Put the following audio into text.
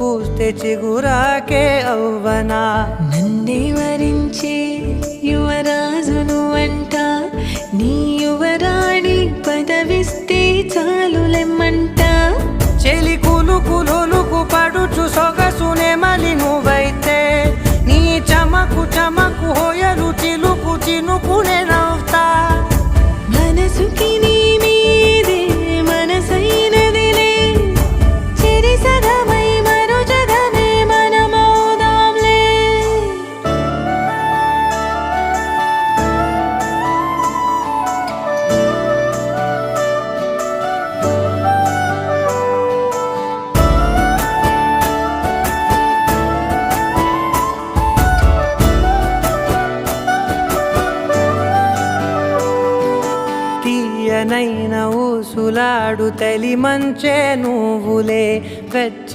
పూస్తే చిగురాకే అవ్వనా నన్నే వరించే యువరాజును అంట నీ యువరాణి పదవిస్తే చాలులెమ్మంట చెలి కులుకు పడుచు సొగసునే మలి నువ్వైతే నీ చమకు హోయలు చిలుకు చినుకునే నవ్వుతా మనసుకి నీ మీదే మనసైనదిలే చెరి సగమై మరో జగమే మనమౌదాంలే తీయనైన ఊసులాడు తలి మంచే నువ్వులే వెచ్చ